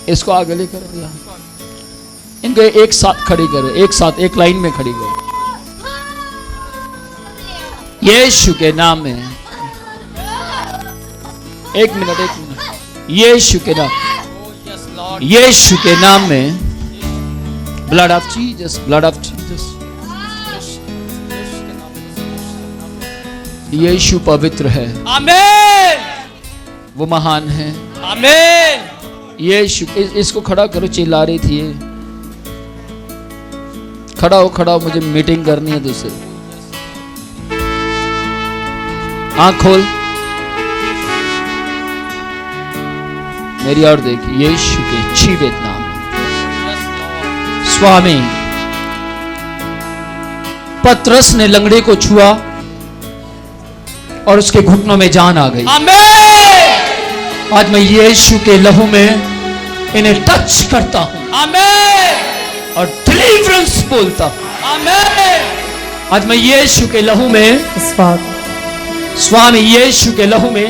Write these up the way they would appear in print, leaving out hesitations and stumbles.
इसको आगे लेकर यहाँ, इनको एक साथ खड़ी करो, एक साथ एक लाइन में खड़ी करो यीशु के नाम में। एक मिनट यीशु के नाम, यीशु के नाम में, blood of Jesus, blood of Jesus. Yeshu पवित्र है, आमीन, वो महान है, आमीन। यीशु, इसको खड़ा करो, चिल्ला रही थी ये। खड़ा हो, खड़ा हो, मुझे मीटिंग करनी है तुझसे। आंख खोल, मेरी और देख, यीशु के जीवित नाम। स्वामी, पतरस ने लंगड़े को छुआ और उसके घुटनों में जान आ गई। आमीन। आज मैं यीशु के लहू में इन्हें टच करता हूं, आमीन, और डिलीवरेंस बोलता हूं। आमीन। आज मैं यीशु के लहू में, स्वामी यीशु के लहू में,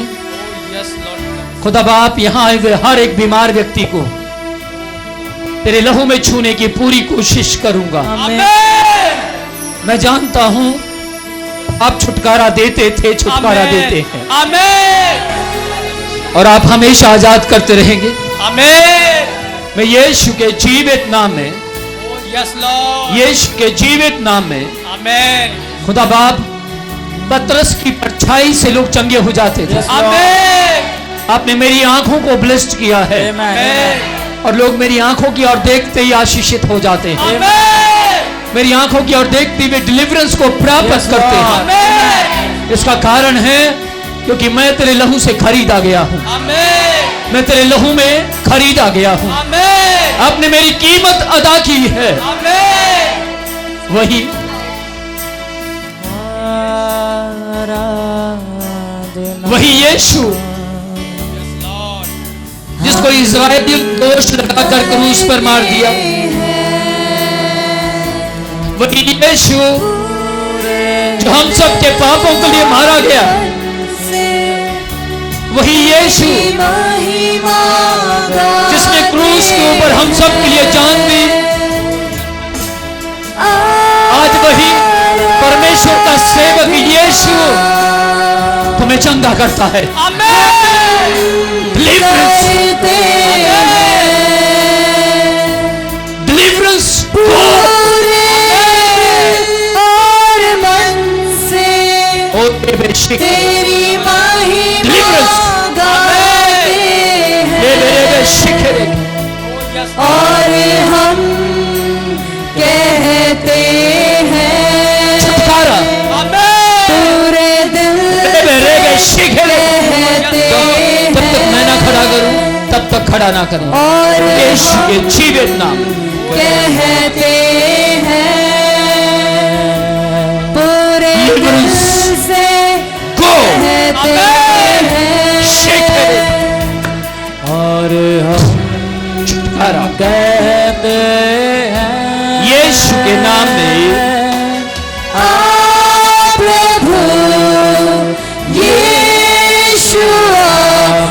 खुदा बाप यहाँ आए हुए हर एक बीमार व्यक्ति को तेरे लहू में छूने की पूरी कोशिश करूंगा। आमीन। मैं जानता हूं आप छुटकारा देते थे, छुटकारा देते हैं, आमीन, और आप हमेशा आजाद करते रहेंगे। आमीन। मैं यीशु के जीवित नाम में, यस लॉर्ड, यीशु के जीवित नाम में, आमीन, खुदा बाप, पतरस की परछाई से लोग चंगे हो जाते थे। आमीन। आपने मेरी आंखों को ब्लेस्ड किया है, आमीन, और लोग मेरी आंखों की ओर देखते ही आशीषित हो जाते हैं। आमीन, मेरी आंखों की ओर देखते हुए डिलीवरेंस को प्राप्त करते हैं। आमीन। इसका कारण है क्योंकि मैं तेरे लहू से खरीदा गया हूं, आमीन, मैं तेरे लहू में खरीदा गया हूं। आमीन, आपने मेरी कीमत अदा की है। आमीन। वही यीशु जिसको इज़राइल दोष लगाकर क्रूस पर मार दिया, वही यीशु जो हम सब के पापों के लिए मारा गया, वही यीशु जिसने क्रूस के ऊपर हम सब के लिए जान दी, आज वही परमेश्वर का सेवक यीशु तुम्हें चंगा करता है। डिलीवरेंस, डिलीवरेंस और मन से तेरी महिमा गाते हैं, और हम कहते हैं छुटकारा पूरे दिल से कहते जब तक मैं ना खड़ा करूं तब तक खड़ा ना करूं, और यीशु के जीवित नाम कहते हैं पूरे दिल से कहते हैं, और हम छुटकारा कहते हैं यीशु के नाम में। प्रभु यीशु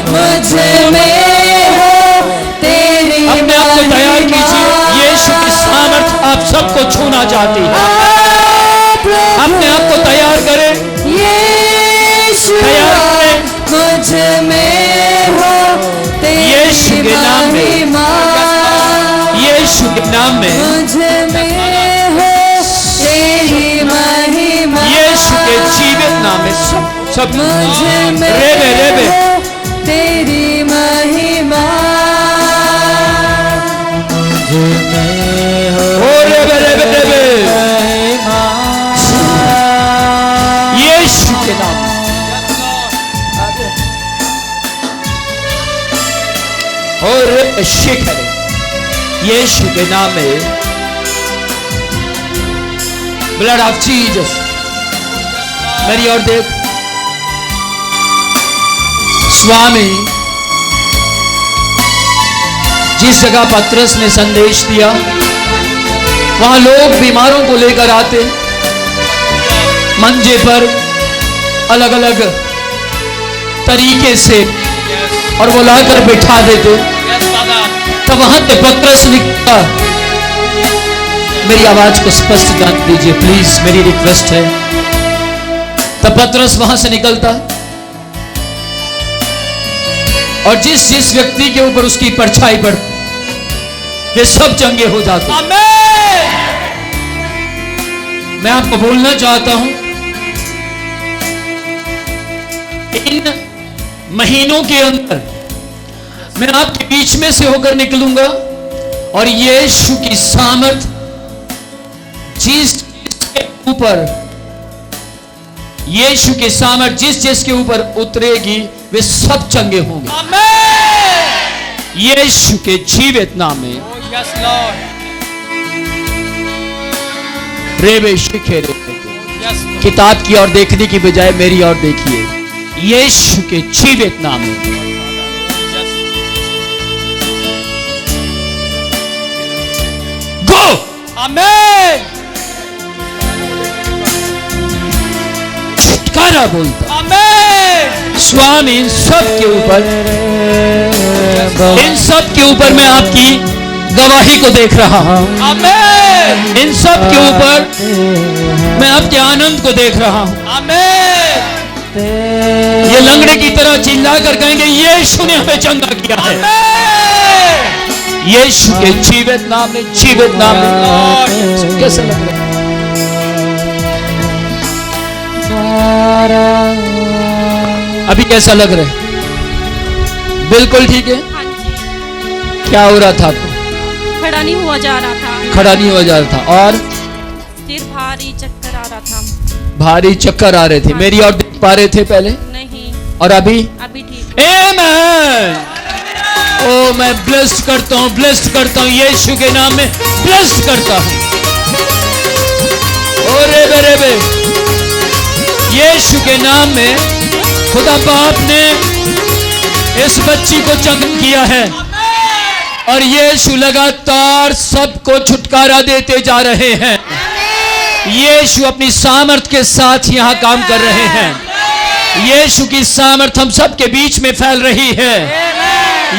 मुझ में हो तेरी अपने आप को तैयार कीजिए, यीशु की सामर्थ आप सबको छूना चाहती है। अपने आप को तैयार करें, यीशु तैयार करें, मुझ में हो यीशु तेरी के नाम में, महिमा, यीशु के नाम में, मुझ में हो तेरी महिमा, यीशु के जीवित नाम में, सब मुझ में रेबे रेबे हो तेरी महिमा, हो रेबे रेबे रेबे, यीशु के नाम, और शिखर यीशु के नाम में, ब्लड ऑफ जीसस। मेरी और देख, स्वामी, जिस जगह पतरस ने संदेश दिया वहां लोग बीमारों को लेकर आते, मंजे पर अलग अलग तरीके से, और वो लाकर बिठा देते, तब वहां से पतरस निकला। मेरी आवाज को स्पष्ट जान दीजिए प्लीज, मेरी रिक्वेस्ट है। तब पतरस वहां से निकलता और जिस जिस व्यक्ति के ऊपर उसकी परछाई पड़ती वे सब चंगे हो जाते। आमेन। मैं आपको बोलना चाहता हूं, इन महीनों के अंदर मैं आपके बीच में से होकर निकलूंगा और यीशु की सामर्थ जिसके ऊपर, यीशु की सामर्थ जिस जिसके ऊपर उतरेगी वे सब चंगे होंगे। आमेन। यीशु के जीवित नाम में। Oh, yes, Lord. रेबे शिखे रे। Yes, Lord. किताब की ओर देखने की बजाय मेरी ओर देखिए, यीशु के जीवित नाम में। Yes. गो। आमेन। छुटकारा बोलता। आमेन। स्वामी इन सब के ऊपर, इन सब के ऊपर मैं आपकी गवाही को देख रहा हूं। आमेन। इन सब के ऊपर मैं आपके आनंद को देख रहा हूं। आमेन। ये लंगड़े की तरह चिल्ला कर कहेंगे यीशु ने हमें चंगा किया है। आमेन। यीशु के जीवित नाम में, जीवित नाम में। कैसा लग रहा है? अभी कैसा लग रहा है? बिल्कुल ठीक है। हाँ जी, क्या हो रहा था आपको? खड़ा नहीं हुआ जा रहा था, खड़ा नहीं हुआ जा रहा था और सिर भारी चक्कर आ रहा था। भारी चक्कर आ रहे थे। मेरी और देख पा रहे थे पहले नहीं, और अभी? अभी ठीक। आमेन। ओ मैं ब्लेस्ड करता हूं, ब्लेस्ड करता हूं, यीशु के नाम में ब्लेस्ड करता हूं। ओ रेबे रेबे, यीशु के नाम में खुदा बाप ने इस बच्ची को चंगा किया है और यीशु लगातार सबको छुटकारा देते जा रहे हैं। यीशु अपनी सामर्थ के साथ यहां काम कर रहे हैं। यीशु की सामर्थ हम सबके बीच में फैल रही है।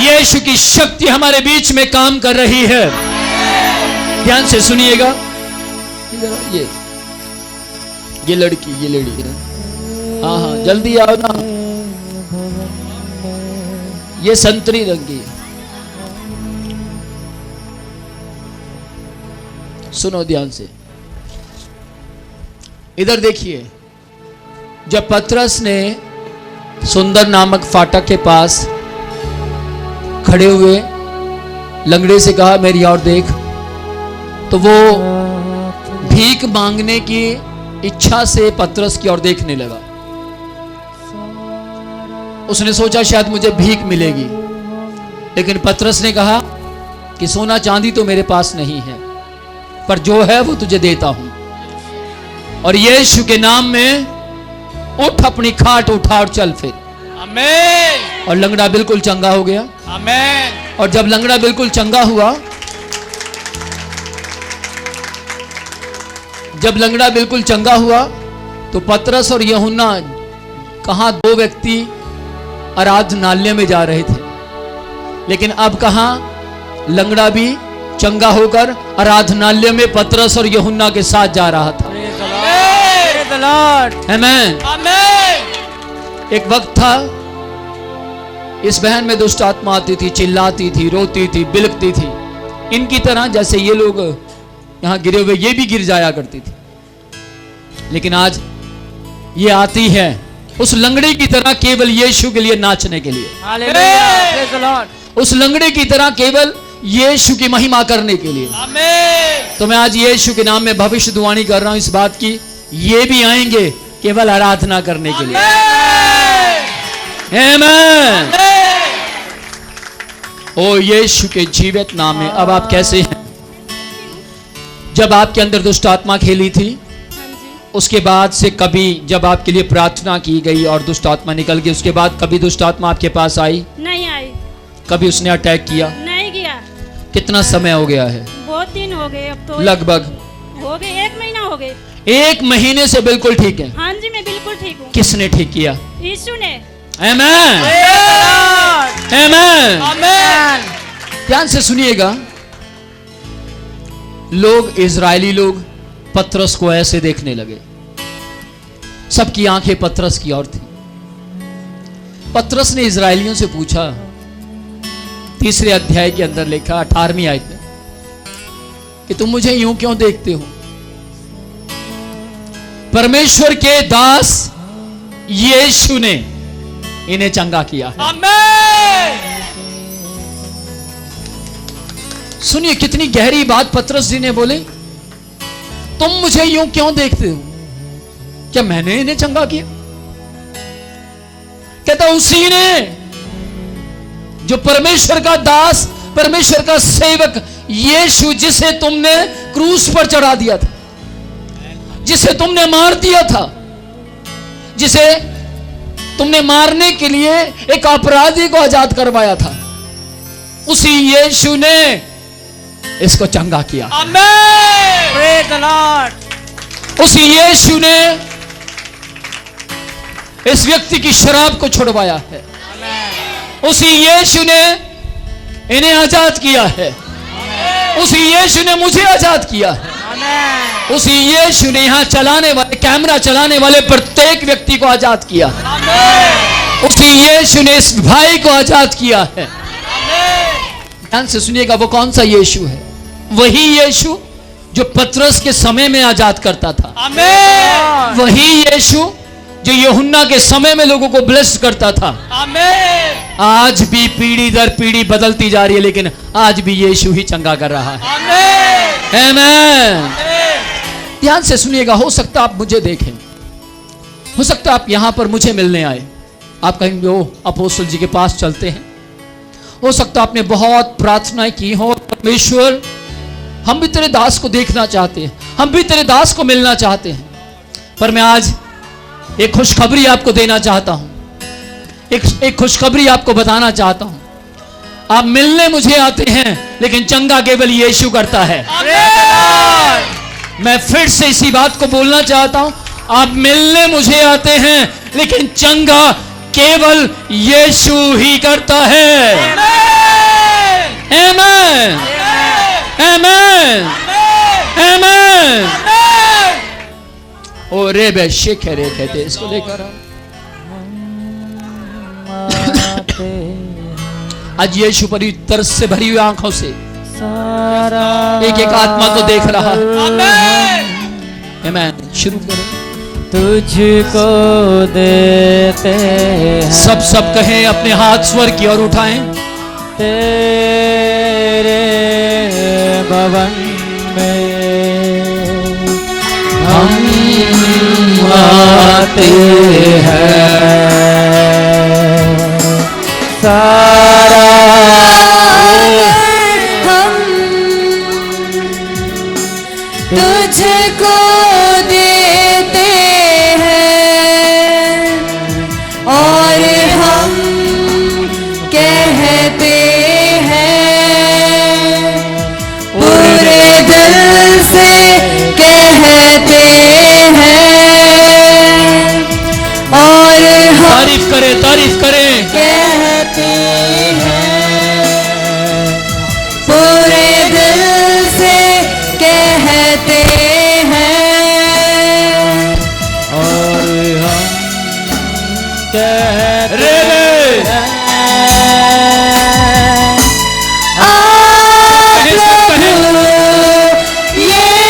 यीशु की शक्ति हमारे बीच में काम कर रही है। ध्यान से सुनिएगा। ये लड़की, ये लड़ी है। हाँ हाँ जल्दी आओ ना। ये संतरी रंग की है। सुनो ध्यान से, इधर देखिए। जब पतरस ने सुंदर नामक फाटक के पास खड़े हुए लंगड़े से कहा मेरी ओर देख, तो वो भीख मांगने की इच्छा से पतरस की ओर देखने लगा। उसने सोचा शायद मुझे भीख मिलेगी, लेकिन पतरस ने कहा कि सोना चांदी तो मेरे पास नहीं है, पर जो है वो तुझे देता हूं। और यीशु के नाम में उठ, अपनी खाट उठा और चल फिर। आमेन। और लंगड़ा बिल्कुल चंगा हो गया। आमेन। और जब लंगड़ा बिल्कुल चंगा हुआ, जब लंगड़ा बिल्कुल चंगा हुआ तो पतरस और यूहन्ना कहां दो व्यक्ति आराधनालय में जा रहे थे, लेकिन अब कहां लंगड़ा भी चंगा होकर आराधनालय में पतरस और यूहन्ना के साथ जा रहा था। आमेन। आमेन। एक वक्त था इस बहन में दुष्ट आत्मा आती थी, चिल्लाती थी, रोती थी, बिलकती थी। इनकी तरह जैसे ये लोग यहां गिरे हुए ये भी गिर जाया करती थी, लेकिन आज ये आती है उस लंगड़े की तरह केवल यीशु के लिए नाचने के लिए। उस लंगड़े की तरह केवल यीशु की महिमा करने के लिए। आमेन। तो मैं आज यीशु के नाम में भविष्यवाणी कर रहा हूं इस बात की, ये भी आएंगे केवल आराधना करने के लिए। आमेन। ओ यीशु के जीवित नाम में। अब आप कैसे हैं? जब आपके अंदर दुष्ट आत्मा खेली थी, हाँ जी, उसके बाद से कभी जब आपके लिए प्रार्थना की गई और दुष्ट आत्मा निकल गई, उसके बाद कभी दुष्ट आत्मा आपके पास आई? नहीं आई, कभी उसने अटैक किया? नहीं गया। कितना समय हो गया है? बहुत दिन हो गए, अब तो लगभग हो गए, 1 महीना हो गए। 1 महीने से बिल्कुल ठीक है। हाँ जी, मैं बिल्कुल ठीक हूँ। किसने ठीक किया? यीशु ने। आमेन। आमेन। आमेन। ध्यान से सुनिएगा, लोग, इजरायली लोग पतरस को ऐसे देखने लगे। सबकी आंखें पतरस की ओर थी। पतरस ने इजरायलियों से पूछा, 3 अध्याय के अंदर लिखा 18वीं आयत में, कि तुम मुझे यूं क्यों देखते हो? परमेश्वर के दास यीशु ने इन्हें चंगा किया है। आमेन। सुनिए कितनी गहरी बात पतरस जी ने बोली। तुम मुझे यूं क्यों देखते हो? क्या मैंने इन्हें चंगा किया? कहता उसी ने जो परमेश्वर का दास, परमेश्वर का सेवक यीशु, जिसे तुमने क्रूस पर चढ़ा दिया था, जिसे तुमने मार दिया था, जिसे तुमने मारने के लिए एक अपराधी को आजाद करवाया था, उसी यीशु ने इसको चंगा किया। आमेन। Praise the Lord. उसी यीशु ने इस व्यक्ति की शराब को छुड़वाया है। उसी यीशु ने इन्हें आजाद किया है। उसी यीशु ने मुझे आजाद किया है। उसी यीशु ने यहां चलाने वाले, कैमरा चलाने वाले प्रत्येक व्यक्ति को आजाद किया है। उसी यीशु ने इस भाई को आजाद किया है। ध्यान से सुनिएगा, वो कौन सा यीशु है? वही यीशु जो पतरस के समय में आजाद करता था। आमेन। वही यीशु जो यूहन्ना के समय में लोगों को ब्लेस करता था। आमेन। आज भी पीढ़ी दर पीढ़ी बदलती जा रही है, लेकिन आज भी यीशु ही चंगा कर रहा है। आमेन। आमेन। ध्यान से सुनिएगा, हो सकता आप मुझे देखें, हो सकता आप यहां पर मुझे मिलने आए, आप कहेंगे ओ अपोस्तल जी के पास चलते हैं। हो सकता आपने बहुत प्रार्थनाएं की हो, परमेश्वर हम भी तेरे दास को देखना चाहते हैं, हम भी तेरे दास को मिलना चाहते हैं। पर मैं आज एक खुशखबरी आपको देना चाहता हूं, एक खुशखबरी आपको बताना चाहता हूं। आप मिलने मुझे आते हैं, लेकिन चंगा केवल यीशु करता है। मैं फिर से इसी बात को बोलना चाहता हूं, आप मिलने मुझे आते हैं, लेकिन चंगा केवल यीशु ही करता है। आमेन। आमेन। आमेन। ओ रे बे शेख रे कहते इसको लेकर आओ। आज यीशु परी तरस से भरी हुई आंखों से एक एक आत्मा को देख रहा है। आमेन। शुरू करें। तुझको देते हैं सब कहें, अपने हाथ स्वर की ओर उठाएं। तेरे भवन में हम आते हैं, सारा हम तुझको देते हैं और हम कहते हैं, पूरे दिल से कहते हैं और हम तारीफ करें कहते हैं, पूरे दिल से कहते हैं और हम कहते हैं, आप प्रभु यीशु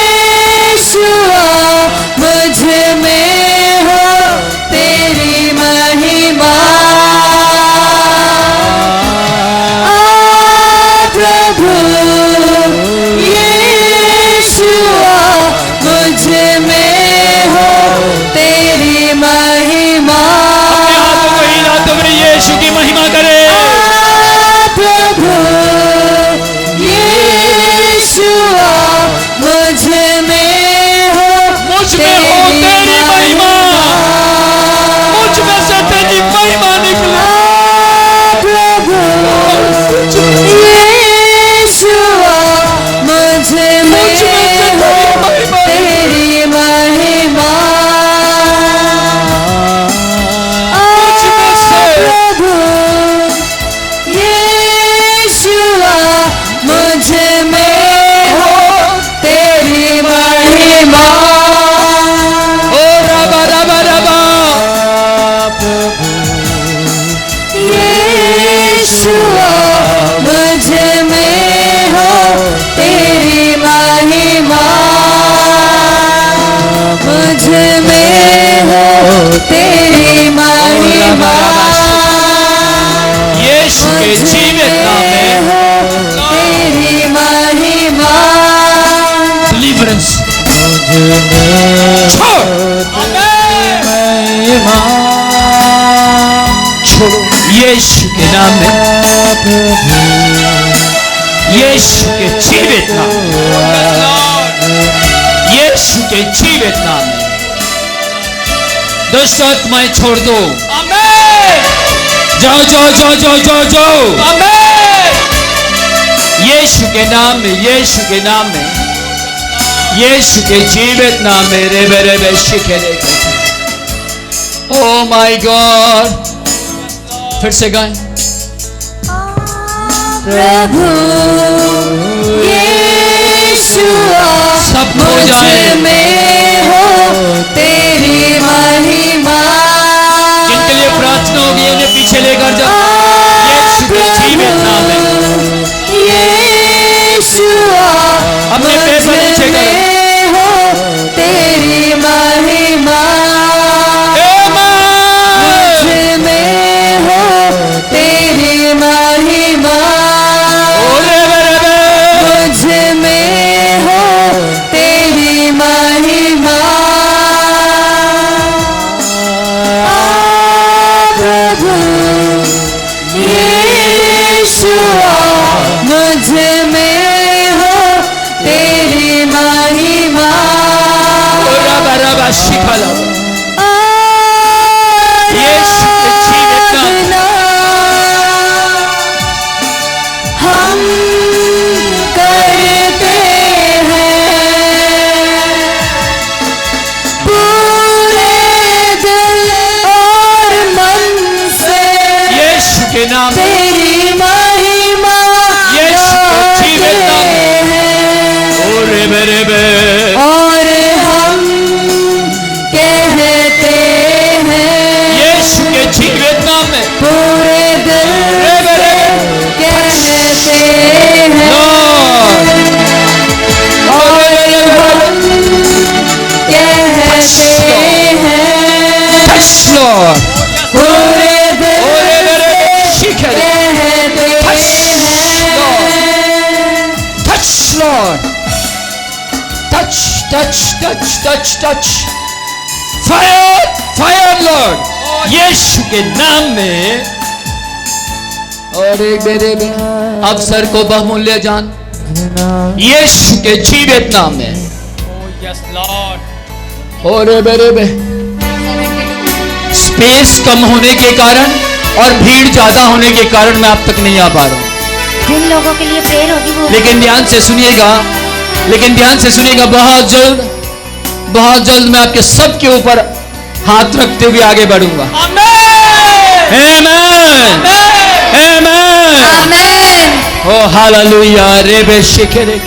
छोड़ महिमा छोड़ो यीशु के नाम में, यीशु के जीवित नाम में, यीशु के जीवित नाम में दुष्ट आत्माएं छोड़ दो। जाओ जाओ जाओ जाओ जाओ जाओ यीशु के नाम में, यीशु के नाम में, यीशु के जीवित नाम में। रेबे रेबे शिखे रेबे। ओ माय गॉड, फिर से गाएं। प्रभु यीशु सब खो जाए में हो तेरी महिमा। जिनके लिए प्रार्थना होगी उन्हें पीछे लेकर जाओ। यीशु के जीवित नाम में यीशु अपने पैर पर नीचे करो। हो तेरी महिमा। मुझ में हो तेरी महिमा। मुझ में हो तेरी महिमा। प्रभु यीशु मुझ में हो तेरी महिमा। शिखा लो यीशु के जीवित नाम। हम करते हैं पूरे दिल और मन से यीशु के नाम में तेरी महिमा यीशु के जीवित नाम में। ओ रेबे रेबे। और हम कहते हैं यीशु के जीवित नाम में पूरे दिल कहते हैं। लॉर्ड। और हम कहते हैं टच लॉर्ड। पूरे दिल शिखा कहते हैं। Touch Lord. Touch touch touch touch touch. Fire fire Lord Yeshu के नाम में। और एक मेरे अवसर को बहुमूल्य जान यीशु के जीवित नाम में। और मेरे स्पेस कम होने के कारण और भीड़ ज्यादा होने के कारण मैं आप तक नहीं आ पा रहा हूं। जिन लोगों के लिए प्रेयर होगी वो लेकिन ध्यान से सुनिएगा, लेकिन ध्यान से सुनिएगा। बहुत जल्द मैं आपके सबके ऊपर हाथ रखते हुए आगे बढ़ूंगा। आमेन आमेन। आमेन। ओ हालेलुया। रेबे शिखे रे।